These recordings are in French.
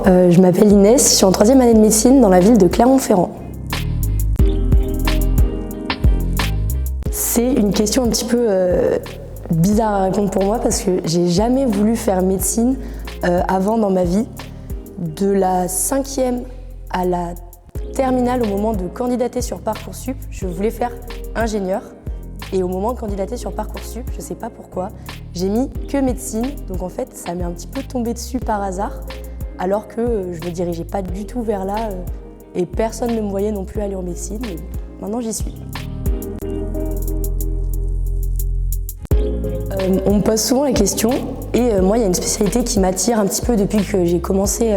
je m'appelle Inès, je suis en 3e année de médecine dans la ville de Clermont-Ferrand. C'est une question un petit peu bizarre à répondre pour moi parce que j'ai jamais voulu faire médecine avant dans ma vie. De la 5e à la terminale, au moment de candidater sur Parcoursup, je voulais faire ingénieur. Et au moment de candidater sur Parcoursup, je ne sais pas pourquoi, j'ai mis que médecine. Donc en fait, ça m'est un petit peu tombé dessus par hasard, alors que je ne me dirigeais pas du tout vers là et personne ne me voyait non plus aller en médecine. Et maintenant, j'y suis. On me pose souvent la question et moi, il y a une spécialité qui m'attire un petit peu depuis que j'ai commencé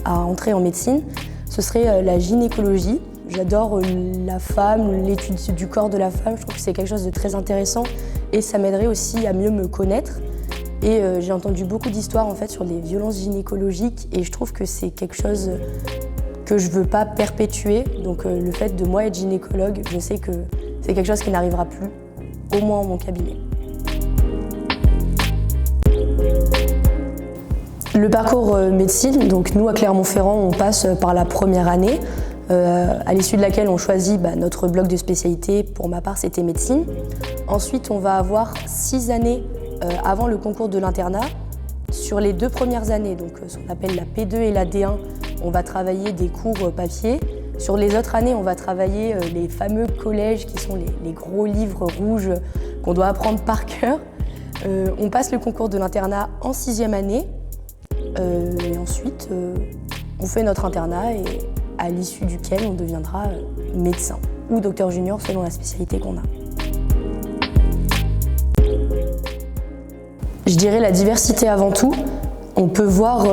à entrer en médecine. Ce serait la gynécologie. J'adore la femme, l'étude du corps de la femme. Je trouve que c'est quelque chose de très intéressant et ça m'aiderait aussi à mieux me connaître. Et j'ai entendu beaucoup d'histoires en fait sur les violences gynécologiques et je trouve que c'est quelque chose que je ne veux pas perpétuer. Donc le fait de moi être gynécologue, je sais que c'est quelque chose qui n'arrivera plus, au moins en mon cabinet. Le parcours médecine, donc nous à Clermont-Ferrand, on passe par la première année, à l'issue de laquelle on choisit notre bloc de spécialité. Pour ma part, c'était médecine. Ensuite, on va avoir 6 années avant le concours de l'internat. Sur les 2 premières années, donc ce qu'on appelle la P2 et la D1, on va travailler des cours papier. Sur les autres années, on va travailler les fameux collèges qui sont les gros livres rouges qu'on doit apprendre par cœur. On passe le concours de l'internat en 6e année. Et ensuite, on fait notre internat et à l'issue duquel on deviendra médecin ou docteur junior selon la spécialité qu'on a. Je dirais la diversité avant tout. On peut voir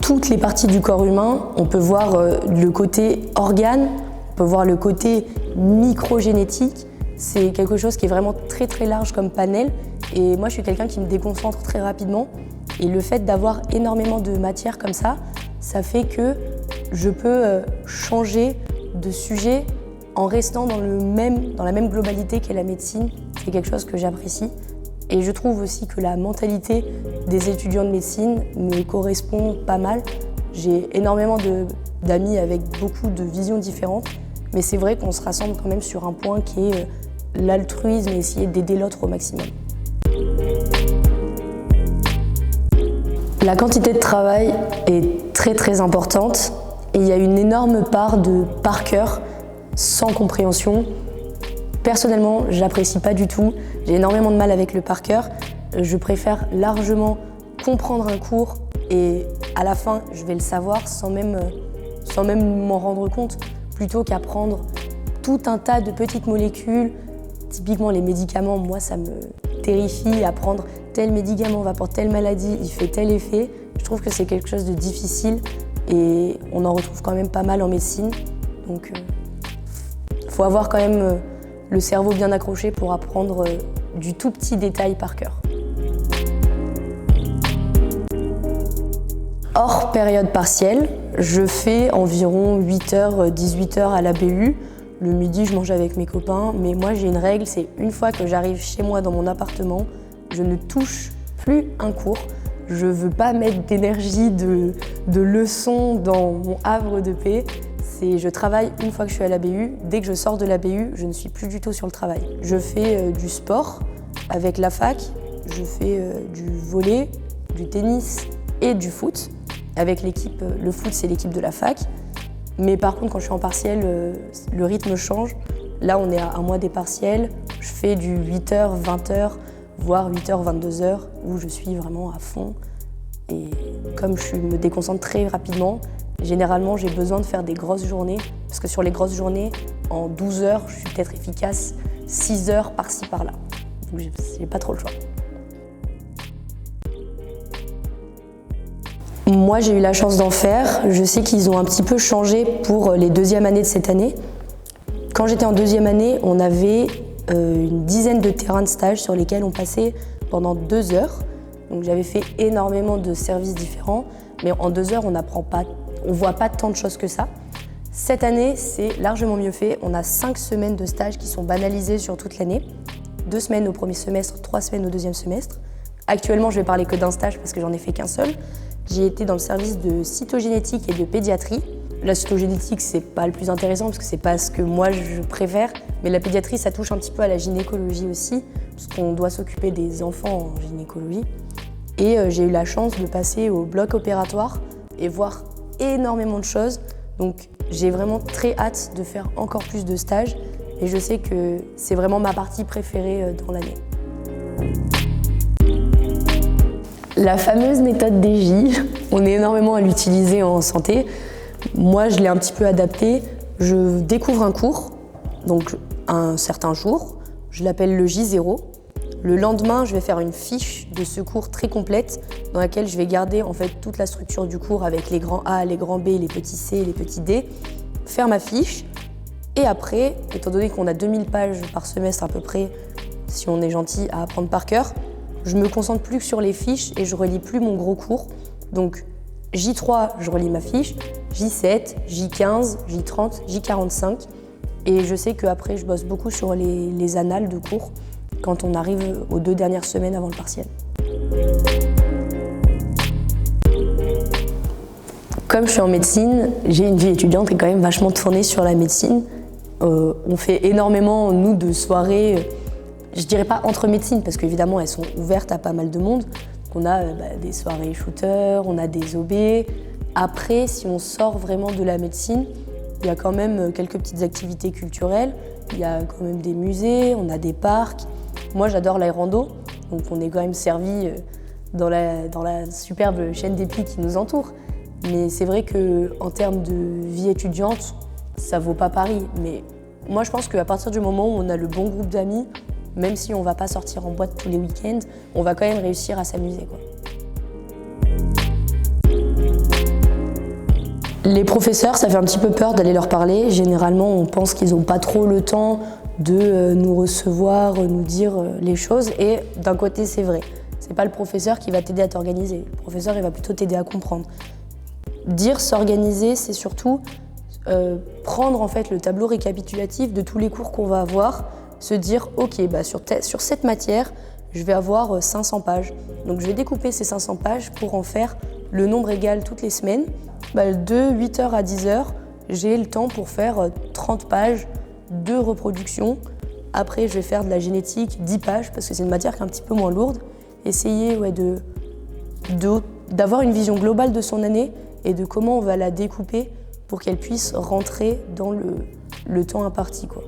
toutes les parties du corps humain, on peut voir le côté organe, on peut voir le côté microgénétique. C'est quelque chose qui est vraiment très très large comme panel et moi je suis quelqu'un qui me déconcentre très rapidement. Et le fait d'avoir énormément de matière comme ça fait que je peux changer de sujet en restant dans la même globalité qu'est la médecine. C'est quelque chose que j'apprécie. Et je trouve aussi que la mentalité des étudiants de médecine me correspond pas mal. J'ai énormément d'amis avec beaucoup de visions différentes, mais c'est vrai qu'on se rassemble quand même sur un point qui est l'altruisme et essayer d'aider l'autre au maximum. La quantité de travail est très très importante et il y a une énorme part de par cœur sans compréhension. Personnellement, j'apprécie pas du tout, j'ai énormément de mal avec le par cœur. Je préfère largement comprendre un cours et à la fin, je vais le savoir sans même m'en rendre compte, plutôt qu'apprendre tout un tas de petites molécules. Typiquement les médicaments, moi ça me terrifie, apprendre tel médicament va pour telle maladie, il fait tel effet. Je trouve que c'est quelque chose de difficile et on en retrouve quand même pas mal en médecine. Donc il faut avoir quand même le cerveau bien accroché pour apprendre du tout petit détail par cœur. Hors période partielle, je fais environ 8h, 18h à la BU. Le midi, je mange avec mes copains, mais moi j'ai une règle, c'est une fois que j'arrive chez moi dans mon appartement, je ne touche plus un cours. Je ne veux pas mettre d'énergie, de leçons dans mon havre de paix. Je travaille une fois que je suis à la BU. Dès que je sors de la BU, je ne suis plus du tout sur le travail. Je fais du sport avec la fac, je fais du volley, du tennis et du foot. Avec l'équipe, le foot c'est l'équipe de la fac. Mais par contre, quand je suis en partiel, le rythme change. Là, on est à un mois des partiels. Je fais du 8h, 20h, voire 8h, 22h, où je suis vraiment à fond. Et comme je me déconcentre très rapidement, généralement, j'ai besoin de faire des grosses journées. Parce que sur les grosses journées, en 12 heures, je suis peut-être efficace 6 heures par-ci, par-là. Donc, j'ai pas trop le choix. Moi, j'ai eu la chance d'en faire. Je sais qu'ils ont un petit peu changé pour les 2e années de cette année. Quand j'étais en 2e année, on avait une dizaine de terrains de stage sur lesquels on passait pendant 2 heures. Donc j'avais fait énormément de services différents, mais en 2 heures, on voit pas tant de choses que ça. Cette année, c'est largement mieux fait. On a 5 semaines de stage qui sont banalisées sur toute l'année. 2 semaines au premier semestre, 3 semaines au deuxième semestre. Actuellement, je vais parler que d'un stage parce que j'en ai fait qu'un seul. J'ai été dans le service de cytogénétique et de pédiatrie. La cytogénétique, c'est pas le plus intéressant parce que c'est pas ce que moi je préfère, mais la pédiatrie, ça touche un petit peu à la gynécologie aussi, parce qu'on doit s'occuper des enfants en gynécologie. Et j'ai eu la chance de passer au bloc opératoire et voir énormément de choses. Donc j'ai vraiment très hâte de faire encore plus de stages et je sais que c'est vraiment ma partie préférée dans l'année. La fameuse méthode DJ, on est énormément à l'utiliser en santé. Moi, je l'ai un petit peu adaptée. Je découvre un cours, donc un certain jour, je l'appelle le J0. Le lendemain, je vais faire une fiche de ce cours très complète dans laquelle je vais garder en fait toute la structure du cours avec les grands A, les grands B, les petits C, les petits D, faire ma fiche. Et après, étant donné qu'on a 2000 pages par semestre à peu près, si on est gentil, à apprendre par cœur, je me concentre plus que sur les fiches et je relis plus mon gros cours. Donc J3, je relis ma fiche, J7, J15, J30, J45. Et je sais qu'après, je bosse beaucoup sur les annales de cours quand on arrive aux 2 dernières semaines avant le partiel. Comme je suis en médecine, j'ai une vie étudiante qui est quand même vachement tournée sur la médecine. On fait énormément, nous, de soirées, je dirais pas entre médecines, parce qu'évidemment, elles sont ouvertes à pas mal de monde. On a des soirées shooters, on a des OB. Après, si on sort vraiment de la médecine, il y a quand même quelques petites activités culturelles. Il y a quand même des musées, on a des parcs. Moi, j'adore l'aérando, donc on est quand même servi dans la superbe chaîne des Puys qui nous entoure. Mais c'est vrai qu'en termes de vie étudiante, ça vaut pas Paris. Mais moi, je pense qu'à partir du moment où on a le bon groupe d'amis, même si on ne va pas sortir en boîte tous les week-ends, on va quand même réussir à s'amuser, quoi. Les professeurs, ça fait un petit peu peur d'aller leur parler. Généralement, on pense qu'ils n'ont pas trop le temps de nous recevoir, nous dire les choses. Et d'un côté, c'est vrai. C'est pas le professeur qui va t'aider à t'organiser. Le professeur, il va plutôt t'aider à comprendre. Dire s'organiser, c'est surtout prendre en fait le tableau récapitulatif de tous les cours qu'on va avoir, se dire ok, sur cette matière, je vais avoir 500 pages. Donc je vais découper ces 500 pages pour en faire le nombre égal toutes les semaines. De 8h à 10h, j'ai le temps pour faire 30 pages de reproduction. Après, je vais faire de la génétique, 10 pages, parce que c'est une matière qui est un petit peu moins lourde. Essayer d'avoir une vision globale de son année et de comment on va la découper pour qu'elle puisse rentrer dans le temps imparti, quoi.